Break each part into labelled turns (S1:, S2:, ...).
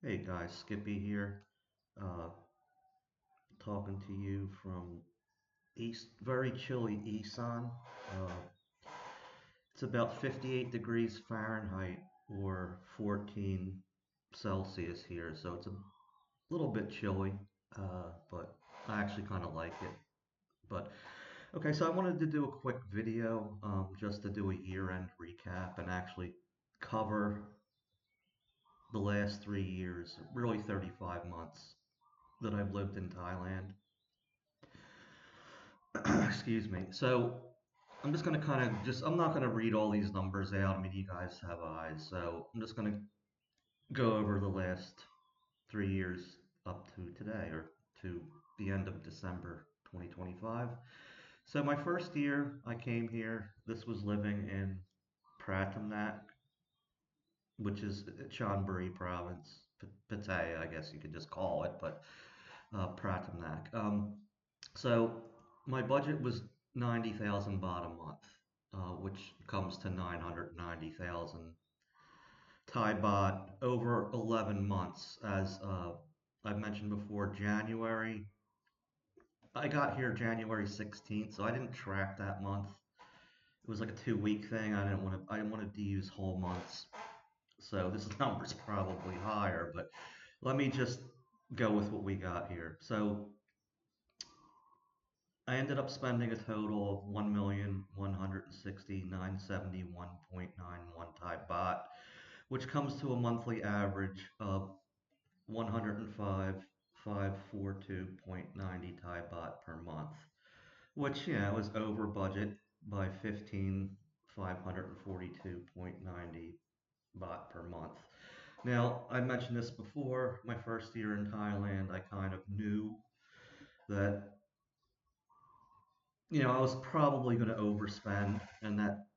S1: Hey guys, Skippy here, uh, talking to you from very chilly Isan. It's about 58 degrees Fahrenheit or 14 Celsius here, so it's a little bit chilly, but I actually kind of like it. But okay, so I wanted to do a quick video just to do a year-end recap and actually cover the last 3 years, really 35 months that I've lived in Thailand. Excuse me. So I'm just going to I'm not going to read all these numbers out. I mean, you guys have eyes. So I'm just going to go over the last 3 years up to today or to the end of December 2025. So my first year I came here, this was living in Pratamnak, which is Chonburi province, Pattaya, I guess you could just call it, but Pratamnak. So my budget was 90,000 baht a month, which comes to 990,000 Thai baht over 11 months. As I mentioned before, I got here January 16th, so I didn't track that month. It was like a 2 week thing. I didn't want to use whole months. So this number's probably higher, but let me just go with what we got here. So I ended up spending a total of 1,169,971.91 Thai baht, which comes to a monthly average of 105,542.90 Thai baht per month, which was over budget by 15,542.90 baht per month. Now, I mentioned this before, my first year in Thailand, I kind of knew that I was probably going to overspend, and that,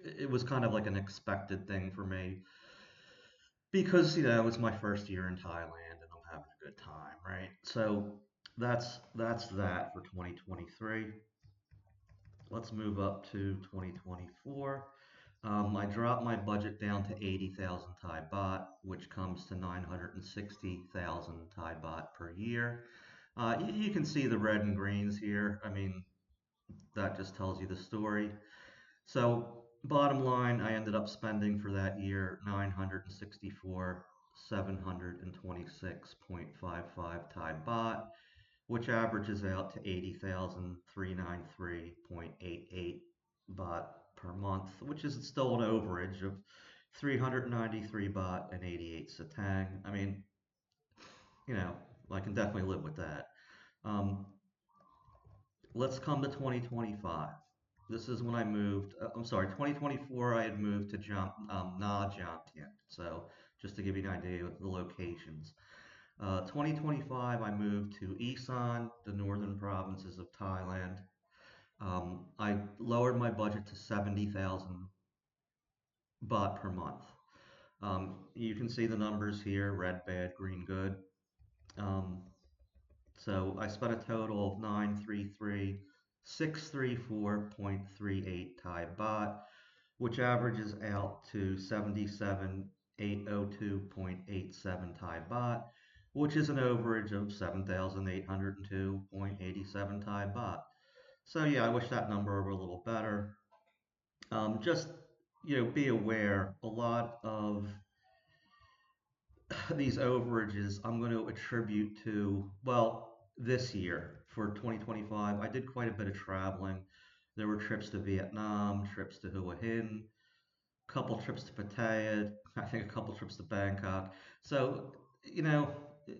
S1: it was kind of like an expected thing for me because, it was my first year in Thailand and I'm having a good time, right? So that's that for 2023. Let's move up to 2024. I dropped my budget down to 80,000 Thai baht, which comes to 960,000 Thai baht per year. You can see the red and greens here. I mean, that just tells you the story. So, bottom line, I ended up spending for that year 964 726.55 Thai baht, which averages out to 80,393.88 baht per month, which is still an overage of 393 baht and 88 satang. I mean, you know, I can definitely live with that. Um, let's come to 2025. This is when I moved. I'm sorry, 2024. I had moved to Na Jomtien. So just to give you an idea of the locations. 2025, I moved to Isan, the northern provinces of Thailand. I lowered my budget to 70,000 baht per month. You can see the numbers here: red bad, green good. Um, So I spent a total of 933,634.38 Thai baht, which averages out to 77,802.87 Thai baht, which is an overage of 7,802.87 Thai baht. So yeah, I wish that number were a little better. Just be aware, a lot of these overages I'm going to attribute to, well, this year for 2025. I did quite a bit of traveling. There were trips to Vietnam, trips to Hua Hin, a couple trips to Pattaya, I think a couple trips to Bangkok. So, you know,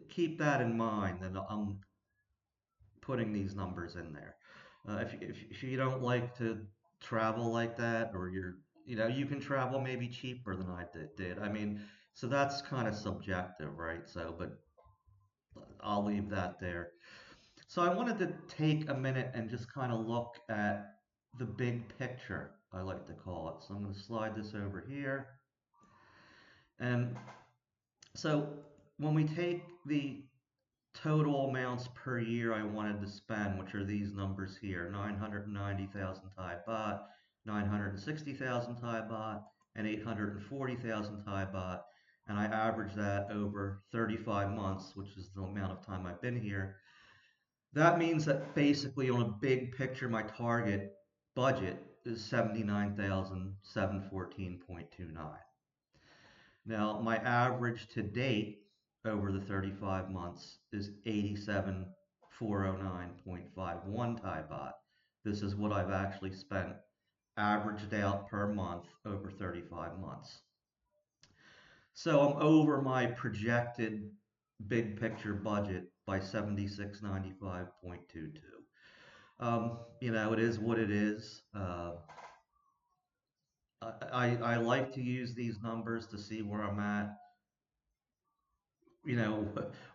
S1: keep that in mind, and I'm putting these numbers in there. If you don't like to travel like that, or you can travel maybe cheaper than I did. I mean, so that's kind of subjective, right? So, but I'll leave that there. So I wanted to take a minute and just kind of look at the big picture, I like to call it. So I'm going to slide this over here. And so when we take the total amounts per year I wanted to spend, which are these numbers here: 990,000 Thai baht, 960,000 Thai baht, and 840,000 Thai baht. and I average that over 35 months, which is the amount of time I've been here, that means that basically on a big picture, my target budget is 79,714.29. Now, my average to date over the 35 months is 87,409.51 Thai baht. This is what I've actually spent averaged out per month over 35 months. So I'm over my projected big picture budget by 7695.22. It is what it is. I like to use these numbers to see where I'm at.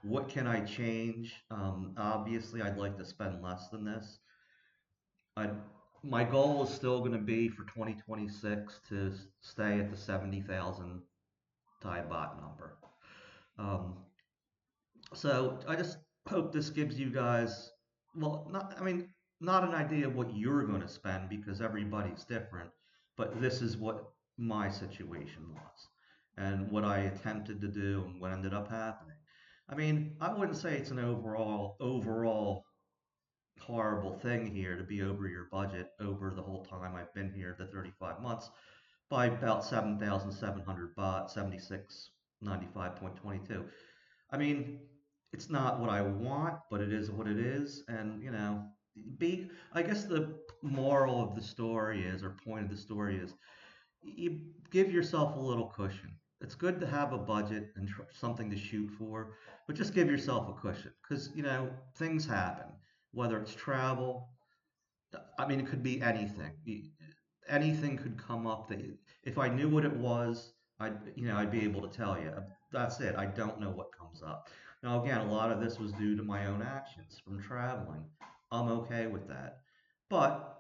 S1: What can I change? Obviously, I'd like to spend less than this. I My goal is still going to be for 2026 to stay at the 70,000 Thai baht number. Um, so I just hope this gives you guys, well, not, I mean, not an idea of what you're going to spend because everybody's different, but this is what my situation was and what I attempted to do and what ended up happening. I mean, I wouldn't say it's an overall horrible thing here to be over your budget over the whole time I've been here, the 35 months, by about 7,700 baht, 7695.22. I mean, it's not what I want, but it is what it is. And, I guess the moral of the story is, or point of the story is, you give yourself a little cushion. It's good to have a budget and something to shoot for, but just give yourself a cushion because, things happen, whether it's travel. I mean, it could be anything. Anything could come up that if I knew what it was, I'd be able to tell you. That's it. I don't know what comes up. Now, again, a lot of this was due to my own actions from traveling. I'm okay with that. But,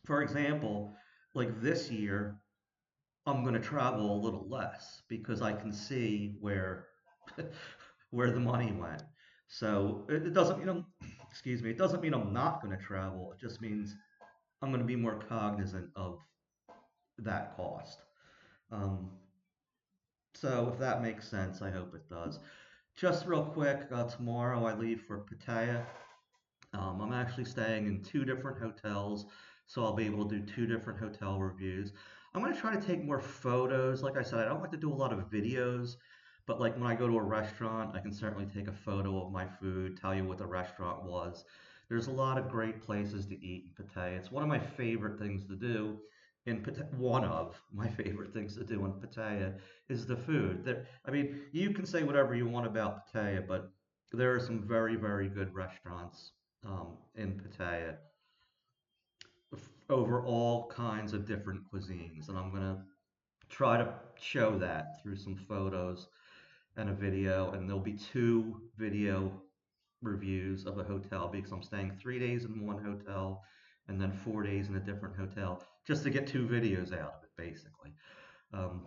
S1: for example, like this year, I'm going to travel a little less because I can see where where the money went. So it doesn't mean excuse me, it doesn't mean I'm not going to travel. It just means I'm going to be more cognizant of that cost. Um, so if that makes sense, I hope it does. Just real quick, tomorrow I leave for Pattaya. I'm actually staying in two different hotels, so I'll be able to do two different hotel reviews. I'm going to try to take more photos. Like I said, I don't like to do a lot of videos, but like when I go to a restaurant, I can certainly take a photo of my food, tell you what the restaurant was. There's a lot of great places to eat in Pattaya. It's one of my favorite things to do in Pattaya. One of my favorite things to do in Pattaya is the food. I mean, you can say whatever you want about Pattaya, but there are some very, very good restaurants in Pattaya over all kinds of different cuisines. And I'm going to try to show that through some photos and a video. And there'll be two video reviews of a hotel because I'm staying 3 days in one hotel and then 4 days in a different hotel just to get two videos out of it, basically. Um,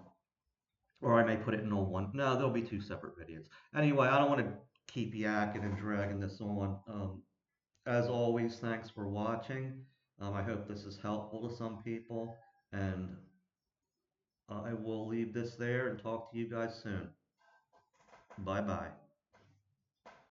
S1: or I may put it in all one. No, there'll be two separate videos. Anyway, I don't want to keep yakking and dragging this on. As always, thanks for watching. I hope this is helpful to some people, and I will leave this there and talk to you guys soon. Bye bye.